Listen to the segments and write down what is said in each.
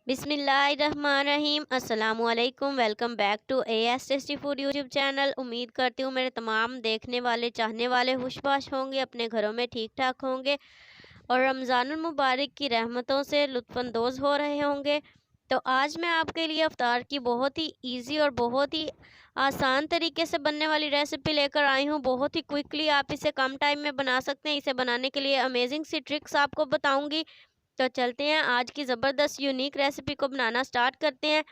बिस्मिल्लाहिर्रहमानिर्रहीम अस्सलामुअलैकुम। Welcome back to AS tasty food YouTube channel. उम्मीद करती हूँ मेरे तमाम देखने वाले चाहने वाले खुशबाश होंगे, अपने घरों में ठीक ठाक होंगे और रमज़ानुल मुबारक की रहमतों से लुत्फ़अंदोज़ हो रहे होंगे। तो आज मैं आपके लिए इफ्तार की बहुत ही इजी और बहुत ही आसान तरीके से बनने वाली रेसिपी लेकर आई हूँ। बहुत ही क्विकली आप इसे कम टाइम में बना सकते हैं। इसे बनाने के लिए अमेजिंग सी ट्रिक्स आपको बताऊँगी। तो चलते हैं आज की ज़बरदस्त यूनिक रेसिपी को बनाना स्टार्ट करते हैं।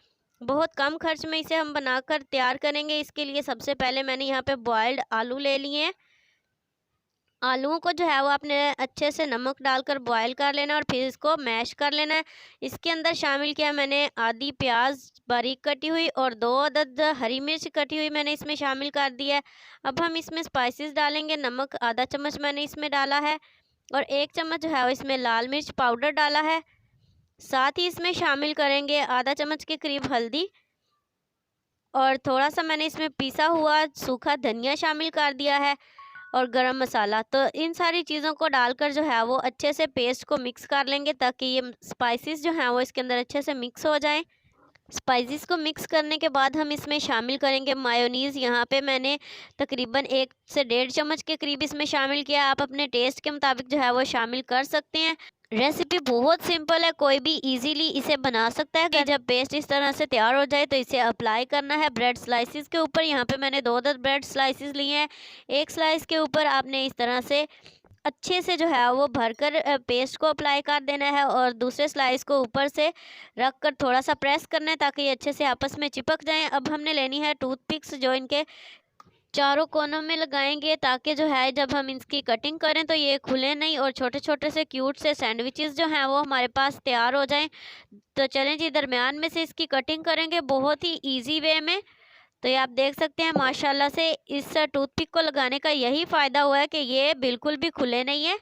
बहुत कम खर्च में इसे हम बनाकर तैयार करेंगे। इसके लिए सबसे पहले मैंने यहाँ पे बॉयल्ड आलू ले लिए हैं। आलूओं को जो है वो आपने अच्छे से नमक डालकर बॉयल कर लेना और फिर इसको मैश कर लेना है। इसके अंदर शामिल किया मैंने आधी प्याज बारीक कटी हुई और 2 अदद हरी मिर्च कटी हुई मैंने इसमें शामिल कर दिया है। अब हम इसमें स्पाइसेस डालेंगे। नमक आधा चम्मच मैंने इसमें डाला है और 1 चम्मच जो है वो इसमें लाल मिर्च पाउडर डाला है। साथ ही इसमें शामिल करेंगे आधा चम्मच के करीब हल्दी और थोड़ा सा मैंने इसमें पिसा हुआ सूखा धनिया शामिल कर दिया है और गरम मसाला। तो इन सारी चीज़ों को डालकर जो है वो अच्छे से पेस्ट को मिक्स कर लेंगे ताकि ये स्पाइसेस जो हैं वो इसके अंदर अच्छे से मिक्स हो जाएं। स्पाइसेस को मिक्स करने के बाद हम इसमें शामिल करेंगे मायोनीज़। यहाँ पे मैंने तकरीबन 1 से 1.5 चम्मच के करीब इसमें शामिल किया। आप अपने टेस्ट के मुताबिक जो है वो शामिल कर सकते हैं। रेसिपी बहुत सिंपल है, कोई भी इजीली इसे बना सकता है। कि जब पेस्ट इस तरह से तैयार हो जाए तो इसे अप्लाई करना है ब्रेड स्लाइसिस के ऊपर। यहाँ पे मैंने 2 अदद ब्रेड स्लाइसिस लिए हैं। एक स्लाइस के ऊपर आपने इस तरह से अच्छे से जो है वो भरकर पेस्ट को अप्लाई कर देना है और दूसरे स्लाइस को ऊपर से रख कर थोड़ा सा प्रेस करना है ताकि ये अच्छे से आपस में चिपक जाएं। अब हमने लेनी है टूथपिक्स जो इनके चारों कोनों में लगाएंगे ताकि जो है जब हम इसकी कटिंग करें तो ये खुले नहीं और छोटे छोटे से क्यूट से सैंडविचेस जो हैं वो हमारे पास तैयार हो जाएं। तो चलें जी, दरमियान में से इसकी कटिंग करेंगे बहुत ही इजी वे में। तो ये आप देख सकते हैं माशाल्लाह से इस टूथपिक को लगाने का यही फ़ायदा हुआ है कि ये बिल्कुल भी खुले नहीं है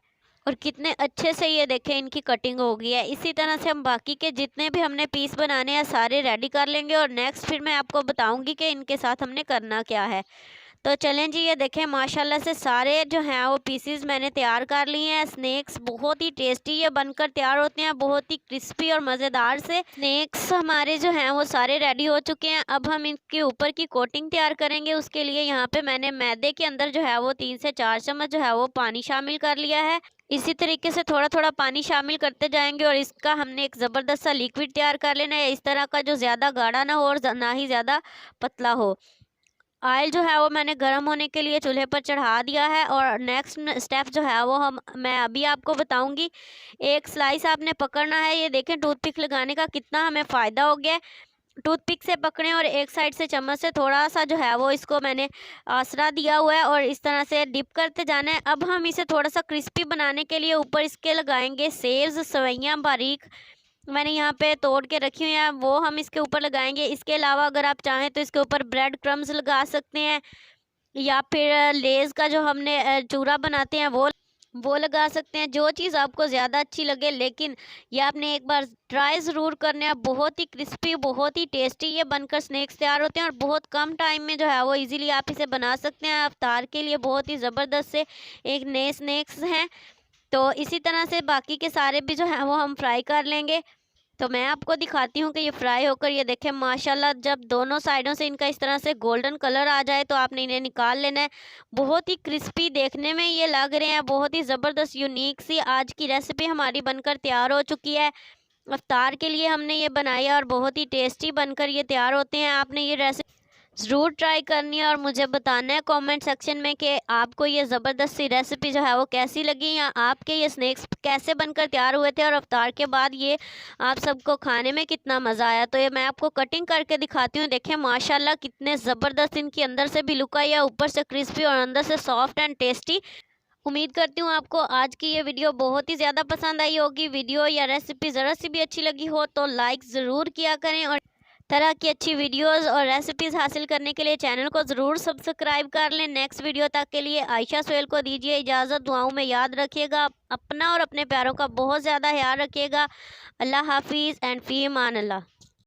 और कितने अच्छे से ये देखें इनकी कटिंग हो गई है। इसी तरह से हम बाकी के जितने भी हमने पीस बनाने हैं सारे रेडी कर लेंगे और नेक्स्ट फिर मैं आपको बताऊंगी कि इनके साथ हमने करना क्या है। तो चलें जी, ये देखें माशाल्लाह से सारे जो हैं वो पीसीज मैंने तैयार कर लिए हैं। स्नैक्स बहुत ही टेस्टी ये बनकर तैयार होते हैं, बहुत ही क्रिस्पी और मज़ेदार से स्नैक्स हमारे जो हैं वो सारे रेडी हो चुके हैं। अब हम इनके ऊपर की कोटिंग तैयार करेंगे। उसके लिए यहाँ पे मैंने मैदे के अंदर जो है वो 3 से 4 चम्मच जो है वो पानी शामिल कर लिया है। इसी तरीके से थोड़ा थोड़ा पानी शामिल करते जाएंगे और इसका हमने एक ज़बरदस्त सा लिक्विड तैयार कर लेना है, इस तरह का जो ज़्यादा गाढ़ा ना हो और ना ही ज़्यादा पतला हो। ऑयल जो है वो मैंने गर्म होने के लिए चूल्हे पर चढ़ा दिया है और नेक्स्ट स्टेप जो है वो मैं अभी आपको बताऊंगी। एक स्लाइस आपने पकड़ना है। ये देखें टूथपिक लगाने का कितना हमें फ़ायदा हो गया है। टूथपिक से पकड़ें और एक साइड से चम्मच से थोड़ा सा जो है वो इसको मैंने आसरा दिया हुआ है और इस तरह से डिप करते जाना है। अब हम इसे थोड़ा सा क्रिस्पी बनाने के लिए ऊपर इसके लगाएंगे सेव सवैयाँ बारीक मैंने यहाँ पे तोड़ के रखी हुई हैं, वो हम इसके ऊपर लगाएंगे। इसके अलावा अगर आप चाहें तो इसके ऊपर ब्रेड क्रम्स लगा सकते हैं या फिर लेज़ का जो हमने चूरा बनाते हैं वो लगा सकते हैं, जो चीज़ आपको ज़्यादा अच्छी लगे। लेकिन ये आपने एक बार ट्राई ज़रूर करना है। बहुत ही क्रिस्पी बहुत ही टेस्टी ये बनकर स्नैक्स तैयार होते हैं और बहुत कम टाइम में जो है वो इजीली आप इसे बना सकते हैं। इफ्तार के लिए बहुत ही ज़बरदस्त से एक नए स्नैक्स हैं। तो इसी तरह से बाकी के सारे भी जो हैं वो हम फ्राई कर लेंगे। तो मैं आपको दिखाती हूँ कि ये फ्राई होकर ये देखें माशाल्लाह जब दोनों साइडों से इनका इस तरह से गोल्डन कलर आ जाए तो आपने इन्हें निकाल लेना है। बहुत ही क्रिस्पी देखने में ये लग रहे हैं। बहुत ही ज़बरदस्त यूनिक सी आज की रेसिपी हमारी बनकर तैयार हो चुकी है। इफ्तार के लिए हमने ये बनाई है और बहुत ही टेस्टी बनकर ये तैयार होते हैं। आपने ये रेसिपी ज़रूर ट्राई करनी है और मुझे बताना है कमेंट सेक्शन में कि आपको ये ज़बरदस्त सी रेसिपी जो है वो कैसी लगी या आपके ये स्नैक्स कैसे बनकर तैयार हुए थे और इफ्तार के बाद ये आप सबको खाने में कितना मज़ा आया। तो ये मैं आपको कटिंग करके दिखाती हूँ। देखें माशाल्लाह कितने ज़बरदस्त इनकी अंदर से भी लुक आई है, ऊपर से क्रिस्पी और अंदर से सॉफ्ट एंड टेस्टी। उम्मीद करती हूँ आपको आज की ये वीडियो बहुत ही ज़्यादा पसंद आई होगी। वीडियो या रेसिपी ज़रा सी भी अच्छी लगी हो तो लाइक ज़रूर किया करें और तरह की अच्छी वीडियोस और रेसिपीज़ हासिल करने के लिए चैनल को ज़रूर सब्सक्राइब कर लें। नेक्स्ट वीडियो तक के लिए आयशा सोहेल को दीजिए इजाज़त। दुआओं में याद रखिएगा अपना और अपने प्यारों का बहुत ज़्यादा ख्याल रखिएगा। अल्लाह हाफिज़ एंड फ़ी अमान अल्लाह।